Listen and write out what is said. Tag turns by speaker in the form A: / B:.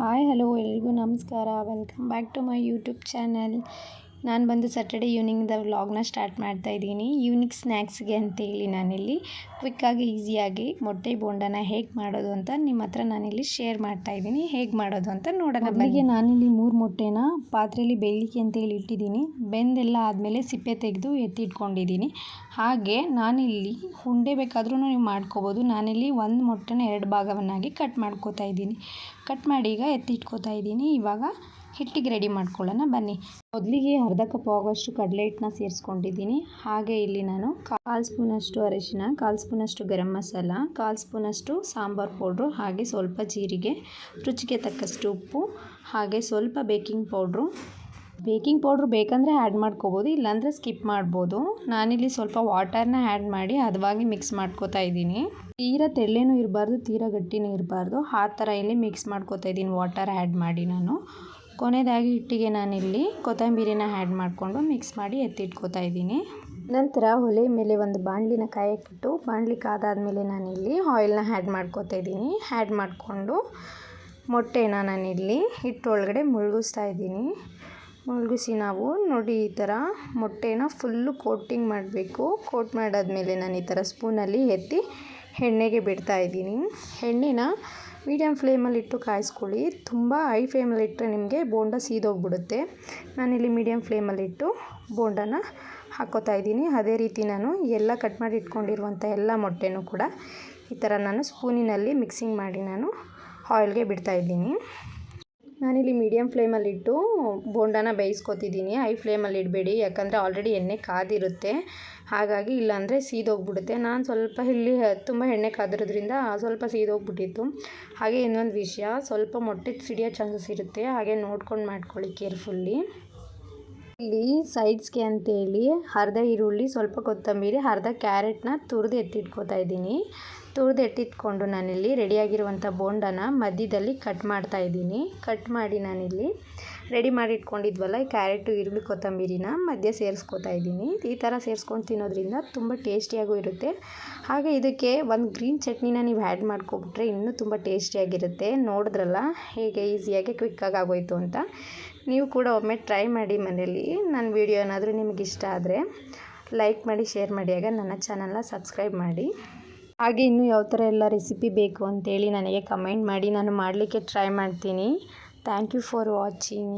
A: Hi hello ಎಲ್ರಿಗೂ ನಮಸ್ಕಾರ. Welcome back to my YouTube channel. ನಾನು ಬಂದು ಸ್ಯಾಟರ್ಡೇ ಈವ್ನಿಂಗ್ದ ವ್ಲಾಗ್ನ ಸ್ಟಾರ್ಟ್ ಮಾಡ್ತಾಯಿದ್ದೀನಿ. ಈವ್ನಿಂಗ್ ಸ್ನ್ಯಾಕ್ಸ್ಗೆ ಅಂತೇಳಿ ನಾನಿಲ್ಲಿ ಕ್ವಿಕ್ಕಾಗಿ ಈಸಿಯಾಗಿ ಮೊಟ್ಟೆ ಬೋಂಡನ ಹೇಗೆ ಮಾಡೋದು ಅಂತ ನಿಮ್ಮ ಹತ್ರ ನಾನಿಲ್ಲಿ ಶೇರ್ ಮಾಡ್ತಾಯಿದ್ದೀನಿ. ಹೇಗೆ ಮಾಡೋದು ಅಂತ ನೋಡೋಣ. ಮೊದಲಿಗೆ ನಾನಿಲ್ಲಿ 3 ಮೊಟ್ಟೆನ ಪಾತ್ರೆಯಲ್ಲಿ ಬೇಯಲಿಕ್ಕೆ ಅಂತೇಳಿ ಇಟ್ಟಿದ್ದೀನಿ. ಬೆಂದೆಲ್ಲ ಆದಮೇಲೆ ಸಿಪ್ಪೆ ತೆಗೆದು ಎತ್ತಿಟ್ಕೊಂಡಿದ್ದೀನಿ. ಹಾಗೆ ನಾನಿಲ್ಲಿ ಉಂಡೆ ಬೇಕಾದ್ರೂ ನೀವು ಮಾಡ್ಕೋಬೋದು. ನಾನಿಲ್ಲಿ 1 ಮೊಟ್ಟೆನ 2 ಭಾಗವನ್ನಾಗಿ ಕಟ್ ಮಾಡ್ಕೋತಾ ಇದ್ದೀನಿ. ಕಟ್ ಮಾಡಿ ಈಗ ಎತ್ತಿಟ್ಕೋತಾ ಇದ್ದೀನಿ. ಇವಾಗ ಹಿಟ್ಟಿಗೆ ರೆಡಿ ಮಾಡ್ಕೊಳ್ಳೋಣ ಬನ್ನಿ. ಮೊದಲಿಗೆ ಅರ್ಧ ಕಪ್ ಆಗೋಷ್ಟು ಕಡಲೆ ಹಿಟ್ಟನ್ನ ಸೇರಿಸ್ಕೊಂಡಿದ್ದೀನಿ. ಹಾಗೆ ಇಲ್ಲಿ ನಾನು 1/4 ಸ್ಪೂನಷ್ಟು ಅರಿಶಿನ, 1/4 ಸ್ಪೂನಷ್ಟು ಗರಂ ಮಸಾಲ, 1/4 ಸ್ಪೂನಷ್ಟು ಸಾಂಬಾರು ಪೌಡ್ರು, ಹಾಗೆ ಸ್ವಲ್ಪ ಜೀರಿಗೆ, ರುಚಿಗೆ ತಕ್ಕಷ್ಟು ಉಪ್ಪು, ಹಾಗೆ ಸ್ವಲ್ಪ ಬೇಕಿಂಗ್ ಪೌಡ್ರು ಬೇಕಂದರೆ ಆ್ಯಡ್ ಮಾಡ್ಕೋಬೋದು, ಇಲ್ಲಾಂದರೆ ಸ್ಕಿಪ್ ಮಾಡ್ಬೋದು. ನಾನಿಲ್ಲಿ ಸ್ವಲ್ಪ ವಾಟರ್ನ ಆ್ಯಡ್ ಮಾಡಿ ಹದವಾಗಿ ಮಿಕ್ಸ್ ಮಾಡ್ಕೋತಾ ಇದ್ದೀನಿ. ತೀರಾ ತೆಳ್ಳೇನೂ ಇರಬಾರ್ದು, ತೀರಾ ಗಟ್ಟಿನೂ ಇರಬಾರ್ದು, ಆ ಥರ ಇಲ್ಲಿ ಮಿಕ್ಸ್ ಮಾಡ್ಕೋತಾ ಇದ್ದೀನಿ ವಾಟರ್ ಆ್ಯಡ್ ಮಾಡಿ. ನಾನು ಕೊನೆಯದಾಗಿ ಹಿಟ್ಟಿಗೆ ನಾನಿಲ್ಲಿ ಕೊತ್ತಂಬರಿನ ಆ್ಯಡ್ ಮಾಡಿಕೊಂಡು ಮಿಕ್ಸ್ ಮಾಡಿ ಎತ್ತಿಟ್ಕೋತಾ ಇದ್ದೀನಿ. ನಂತರ ಒಲೆ ಮೇಲೆ ಒಂದು ಬಾಣಲಿನ ಕಾಯಕ್ಕಿಟ್ಟು ಬಾಣಲಿ ಕಾದಾದಮೇಲೆ ನಾನಿಲ್ಲಿ ಆಯಿಲ್ನ ಆ್ಯಡ್ ಮಾಡ್ಕೋತಾ ಇದ್ದೀನಿ. ಆ್ಯಡ್ ಮಾಡಿಕೊಂಡು ಮೊಟ್ಟೆನ ನಾನಿಲ್ಲಿ ಹಿಟ್ಟೊಳಗಡೆ ಮುಳುಗಿಸ್ತಾ ಇದ್ದೀನಿ. ಮುಳುಗಿಸಿ ನಾವು ನೋಡಿ ಈ ಥರ ಮೊಟ್ಟೆನ ಫುಲ್ಲು ಕೋಟಿಂಗ್ ಮಾಡಬೇಕು. ಕೋಟ್ ಮಾಡಾದಮೇಲೆ ನಾನು ಈ ಥರ ಸ್ಪೂನಲ್ಲಿ ಎತ್ತಿ ಎಣ್ಣೆಗೆ ಬಿಡ್ತಾ ಇದ್ದೀನಿ. ಎಣ್ಣೆನ ಮೀಡಿಯಮ್ ಫ್ಲೇಮಲ್ಲಿಟ್ಟು ಕಾಯಿಸ್ಕೊಳ್ಳಿ. ತುಂಬ ಹೈ ಫ್ಲೇಮಲ್ಲಿ ಇಟ್ಟರೆ ನಿಮಗೆ ಬೋಂಡ ಸೀದೋಗ್ಬಿಡುತ್ತೆ. ನಾನಿಲ್ಲಿ ಮೀಡಿಯಮ್ ಫ್ಲೇಮಲ್ಲಿಟ್ಟು ಬೋಂಡನ ಹಾಕ್ಕೋತಾ ಇದ್ದೀನಿ. ಅದೇ ರೀತಿ ನಾನು ಎಲ್ಲ ಕಟ್ ಮಾಡಿ ಇಟ್ಕೊಂಡಿರುವಂಥ ಎಲ್ಲ ಮೊಟ್ಟೆನೂ ಕೂಡ ಈ ಥರ ನಾನು ಸ್ಪೂನಿನಲ್ಲಿ ಮಿಕ್ಸಿಂಗ್ ಮಾಡಿ ನಾನು ಆಯಿಲ್ಗೆ ಬಿಡ್ತಾ ಇದ್ದೀನಿ. ನಾನಿಲ್ಲಿ ಮೀಡಿಯಮ್ ಫ್ಲೇಮಲ್ಲಿಟ್ಟು ಬೋಂಡನ ಬೇಯಿಸ್ಕೊತಿದ್ದೀನಿ. ಹೈ ಫ್ಲೇಮಲ್ಲಿ ಇಡಬೇಡಿ, ಯಾಕಂದರೆ ಆಲ್ರೆಡಿ ಎಣ್ಣೆ ಕಾದಿರುತ್ತೆ. ಹಾಗಾಗಿ ಇಲ್ಲಾಂದರೆ ಸೀದೋಗ್ಬಿಡುತ್ತೆ. ನಾನು ಸ್ವಲ್ಪ ಇಲ್ಲಿ ತುಂಬ ಎಣ್ಣೆ ಕಾದಿರೋದ್ರಿಂದ ಸ್ವಲ್ಪ ಸೀದೋಗ್ಬಿಟ್ಟಿತ್ತು. ಹಾಗೆ ಇನ್ನೊಂದು ವಿಷಯ, ಸ್ವಲ್ಪ ಮೊಟ್ಟೆ ಸಿಡಿಯೋ ಚಾನ್ಸಸ್ ಇರುತ್ತೆ, ಹಾಗೆ ನೋಡ್ಕೊಂಡು ಮಾಡ್ಕೊಳ್ಳಿ ಕೇರ್ಫುಲ್ಲಿ. ಇಲ್ಲಿ ಸೈಡ್ಸ್ಗೆ ಅಂತೇಳಿ ಅರ್ಧ ಈರುಳ್ಳಿ, ಸ್ವಲ್ಪ ಕೊತ್ತಂಬರಿ, ಅರ್ಧ ಕ್ಯಾರೆಟ್ನ ತುರಿದು ಎತ್ತಿಟ್ಕೋತಾ ಇದ್ದೀನಿ. ತುರಿದು ಎತ್ತಿಟ್ಕೊಂಡು ನಾನಿಲ್ಲಿ ರೆಡಿಯಾಗಿರುವಂಥ ಬೋಂಡನ ಮಧ್ಯದಲ್ಲಿ ಕಟ್ ಮಾಡ್ತಾ ಇದ್ದೀನಿ. ಕಟ್ ಮಾಡಿ ನಾನಿಲ್ಲಿ ರೆಡಿ ಮಾಡಿ ಇಟ್ಕೊಂಡಿದ್ವಲ್ಲ ಈ ಕ್ಯಾರೆಟು, ಈರುಳ್ಳಿ, ಕೊತ್ತಂಬರಿನ ಮಧ್ಯೆ ಸೇರಿಸ್ಕೋತಾ ಇದ್ದೀನಿ. ಈ ಥರ ಸೇರಿಸ್ಕೊಂಡು ತಿನ್ನೋದ್ರಿಂದ ತುಂಬ ಟೇಸ್ಟಿಯಾಗೂ ಇರುತ್ತೆ. ಹಾಗೆ ಇದಕ್ಕೆ ಒಂದು ಗ್ರೀನ್ ಚಟ್ನಿನ ನೀವು ಆ್ಯಡ್ ಮಾಡ್ಕೊಬಿಟ್ರೆ ಇನ್ನೂ ತುಂಬ ಟೇಸ್ಟಿಯಾಗಿರುತ್ತೆ. ನೋಡಿದ್ರಲ್ಲ ಹೇಗೆ ಈಸಿಯಾಗಿ ಕ್ವಿಕ್ಕಾಗಿ ಆಗೋಯ್ತು ಅಂತ. ನೀವು ಕೂಡ ಒಮ್ಮೆ ಟ್ರೈ ಮಾಡಿ ಮನೇಲಿ. ನನ್ನ ವಿಡಿಯೋ ಏನಾದರೂ ನಿಮಗೆ ಇಷ್ಟ ಆದರೆ ಲೈಕ್ ಮಾಡಿ, ಶೇರ್ ಮಾಡಿ, ಆಗ ನನ್ನ ಚಾನಲ್ನ ಸಬ್ಸ್ಕ್ರೈಬ್ ಮಾಡಿ. ಹಾಗೆ ಇನ್ನೂ ಯಾವ ಥರ ಎಲ್ಲ ರೆಸಿಪಿ ಬೇಕು ಅಂತೇಳಿ ನನಗೆ ಕಮೆಂಟ್ ಮಾಡಿ, ನಾನು ಮಾಡಲಿಕ್ಕೆ ಟ್ರೈ ಮಾಡ್ತೀನಿ. Thank you for watching.